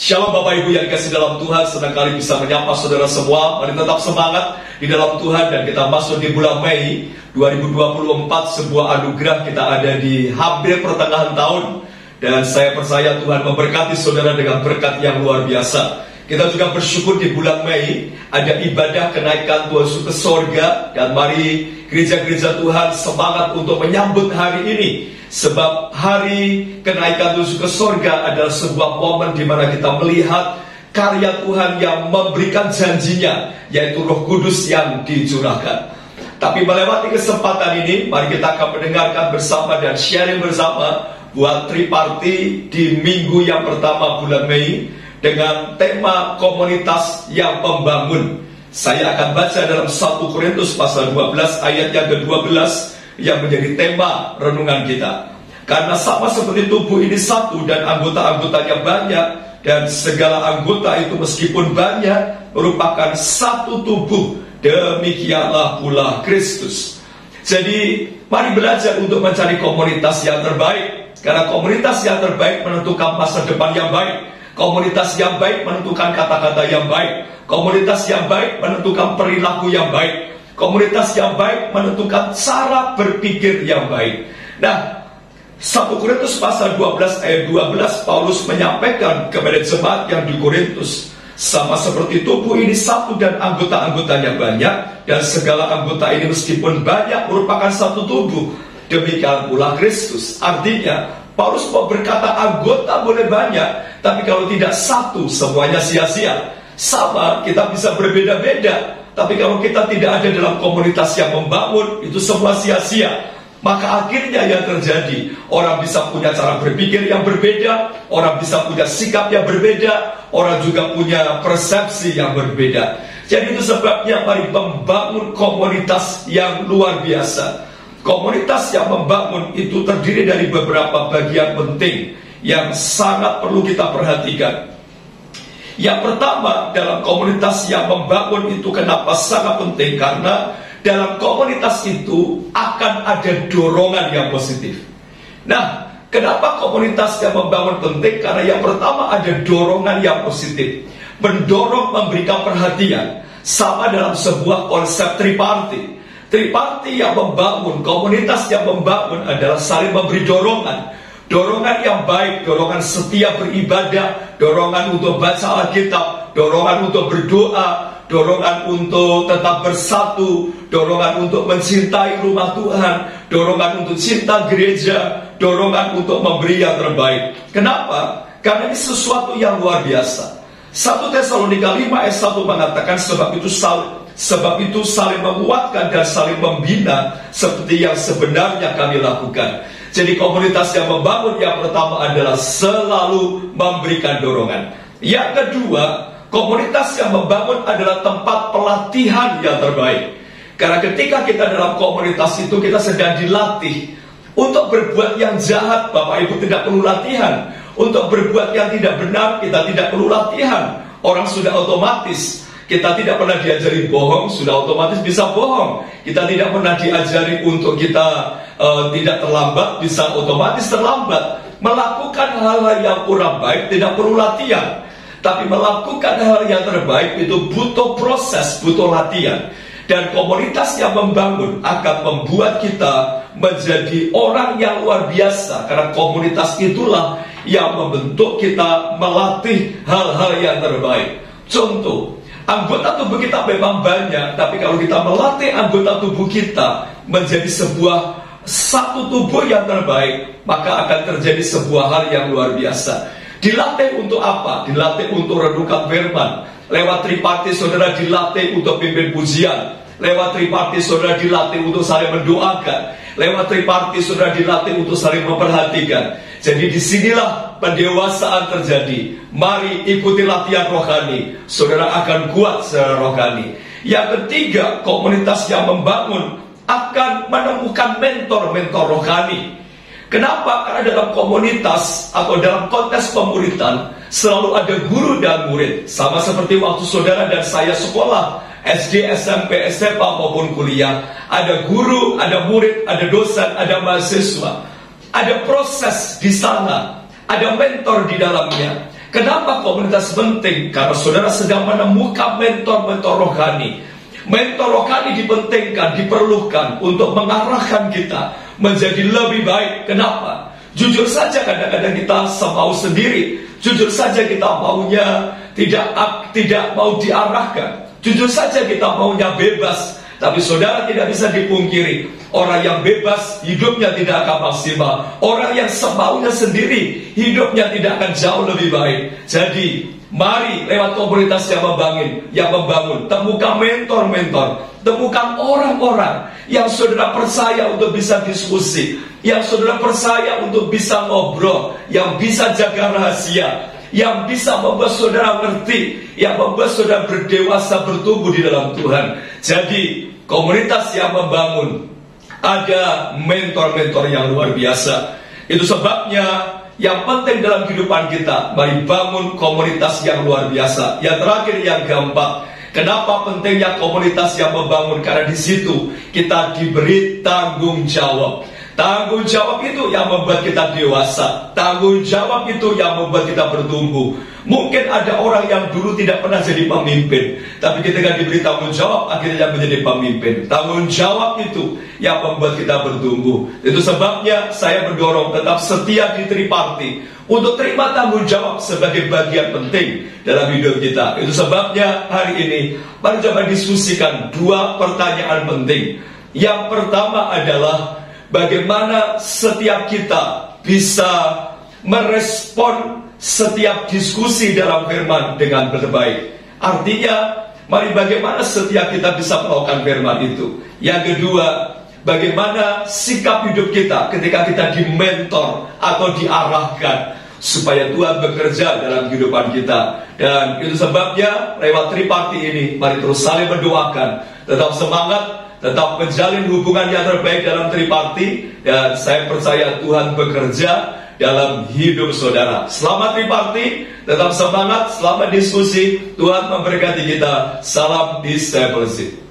Shalom Bapak Ibu yang dikasihi dalam Tuhan, senang kali bisa menyapa saudara semua. Mari tetap semangat di dalam Tuhan, dan kita masuk di bulan Mei 2024, sebuah anugerah. Kita ada di hampir pertengahan tahun, dan saya percaya Tuhan memberkati saudara dengan berkat yang luar biasa. Kita juga bersyukur di bulan Mei ada ibadah kenaikan Tuhan Yesus ke sorga, dan mari gereja-gereja Tuhan semangat untuk menyambut hari ini. Sebab hari kenaikan Yesus ke sorga adalah sebuah momen di mana kita melihat karya Tuhan yang memberikan janjinya, yaitu Roh Kudus yang dicurahkan. Tapi melewati kesempatan ini, mari kita akan mendengarkan bersama dan sharing bersama buat triparti di minggu yang pertama bulan Mei dengan tema komunitas yang membangun. Saya akan baca dalam 1 Korintus pasal 12 ayat yang ke-12 yang menjadi tema renungan kita. Karena sama seperti tubuh ini satu dan anggota-anggotanya banyak, dan segala anggota itu meskipun banyak merupakan satu tubuh, demikianlah pula Kristus. Jadi mari belajar untuk mencari komunitas yang terbaik, karena komunitas yang terbaik menentukan masa depan yang baik. Komunitas yang baik menentukan kata-kata yang baik. Komunitas yang baik menentukan perilaku yang baik. Komunitas yang baik menentukan cara berpikir yang baik. Nah, 1 Korintus pasal 12 ayat 12, Paulus menyampaikan kepada jemaat yang di Korintus, sama seperti tubuh ini satu dan anggota-anggotanya banyak, dan segala anggota ini meskipun banyak merupakan satu tubuh, demikian pula Kristus. Artinya Paulus mau berkata anggota boleh banyak, tapi kalau tidak satu, semuanya sia-sia. Sama, kita bisa berbeda-beda, tapi kalau kita tidak ada dalam komunitas yang membangun, itu semua sia-sia. Maka akhirnya yang terjadi, orang bisa punya cara berpikir yang berbeda, orang bisa punya sikap yang berbeda, orang juga punya persepsi yang berbeda. Jadi itu sebabnya mari membangun komunitas yang luar biasa. Komunitas yang membangun itu terdiri dari beberapa bagian penting yang sangat perlu kita perhatikan. Yang pertama, dalam komunitas yang membangun itu kenapa sangat penting? Karena dalam komunitas itu akan ada dorongan yang positif. Nah, kenapa komunitas yang membangun penting? Karena yang pertama ada dorongan yang positif, mendorong, memberikan perhatian. Sama dalam sebuah konsep triparti. Triparti yang membangun, komunitas yang membangun adalah saling memberi dorongan. Dorongan yang baik, dorongan setia beribadah, dorongan untuk baca Alkitab, dorongan untuk berdoa, dorongan untuk tetap bersatu, dorongan untuk mencintai rumah Tuhan, dorongan untuk cinta gereja, dorongan untuk memberi yang terbaik. Kenapa? Karena ini sesuatu yang luar biasa. 1 Tesalonika 5 ayat 1 mengatakan sebab itu saling menguatkan dan saling membina seperti yang sebenarnya kami lakukan. Jadi komunitas yang membangun yang pertama adalah selalu memberikan dorongan. Yang kedua, komunitas yang membangun adalah tempat pelatihan yang terbaik. Karena ketika kita dalam komunitas itu, kita sedang dilatih. Untuk berbuat yang jahat, Bapak Ibu tidak perlu latihan. Untuk berbuat yang tidak benar, kita tidak perlu latihan. Orang sudah otomatis. Kita tidak pernah diajari bohong, sudah otomatis bisa bohong. Kita tidak pernah diajari untuk kita tidak terlambat, bisa otomatis terlambat. Melakukan hal-hal yang kurang baik tidak perlu latihan. Tapi melakukan hal yang terbaik itu butuh proses, butuh latihan. Dan komunitas yang membangun akan membuat kita menjadi orang yang luar biasa. Karena komunitas itulah yang membentuk kita melatih hal-hal yang terbaik. Contoh, anggota tubuh kita memang banyak, tapi kalau kita melatih anggota tubuh kita menjadi sebuah satu tubuh yang terbaik, maka akan terjadi sebuah hal yang luar biasa. Dilatih untuk apa? Dilatih untuk renungkan firman. Lewat triparti saudara dilatih untuk pimpin pujian. Lewat triparti saudara dilatih untuk saling mendoakan. Lewat triparti saudara dilatih untuk saling memperhatikan. Jadi disinilah pendewasaan terjadi. Mari ikuti latihan rohani, saudara akan kuat secara rohani. Yang ketiga, komunitas yang membangun akan menemukan mentor-mentor rohani. Kenapa? Karena dalam komunitas atau dalam konteks pemuridan selalu ada guru dan murid. Sama seperti waktu saudara dan saya sekolah SD, SMP, SMA maupun kuliah. Ada guru, ada murid, ada dosen, ada mahasiswa. Ada proses di sana, ada mentor di dalamnya. Kenapa komunitas penting? Karena saudara sedang menemukan mentor-mentor rohani. Mentor rohani dipentingkan, diperlukan untuk mengarahkan kita menjadi lebih baik. Kenapa? Jujur saja kadang-kadang kita semau sendiri. Jujur saja kita maunya tidak mau diarahkan. Jujur saja kita maunya bebas. Tapi saudara, tidak bisa dipungkiri, orang yang bebas hidupnya tidak akan maksimal. Orang yang semaunya sendiri hidupnya tidak akan jauh lebih baik. Jadi mari lewat komunitas yang membangun, temukan mentor-mentor, temukan orang-orang yang saudara percaya untuk bisa diskusi, yang saudara percaya untuk bisa ngobrol, yang bisa jaga rahasia, yang bisa membuat saudara ngerti, yang membuat saudara berdewasa, bertumbuh di dalam Tuhan. Jadi komunitas yang membangun, ada mentor-mentor yang luar biasa. Itu sebabnya yang penting dalam kehidupan kita, mari bangun komunitas yang luar biasa. Yang terakhir, yang keempat, kenapa pentingnya komunitas yang membangun? Karena di situ kita diberi tanggung jawab. Tanggung jawab itu yang membuat kita dewasa. Tanggung jawab itu yang membuat kita bertumbuh. Mungkin ada orang yang dulu tidak pernah jadi pemimpin, tapi ketika diberi tanggung jawab, akhirnya menjadi pemimpin. Tanggung jawab itu yang membuat kita bertumbuh. Itu sebabnya saya mendorong tetap setia di Triparty untuk terima tanggung jawab sebagai bagian penting dalam hidup kita. Itu sebabnya hari ini mari coba diskusikan dua pertanyaan penting. Yang pertama adalah bagaimana setiap kita bisa merespon setiap diskusi dalam firman dengan terbaik. Artinya, mari bagaimana setiap kita bisa melakukan firman itu. Yang kedua, bagaimana sikap hidup kita ketika kita dimentor atau diarahkan supaya Tuhan bekerja dalam kehidupan kita. Dan itu sebabnya lewat Triparty ini, mari terus saling mendoakan, tetap semangat, tetap menjalin hubungan yang terbaik dalam Triparty. Dan saya percaya Tuhan bekerja dalam hidup saudara. Selamat Triparty, tetap semangat, selamat diskusi. Tuhan memberkati kita. Salam discipleship.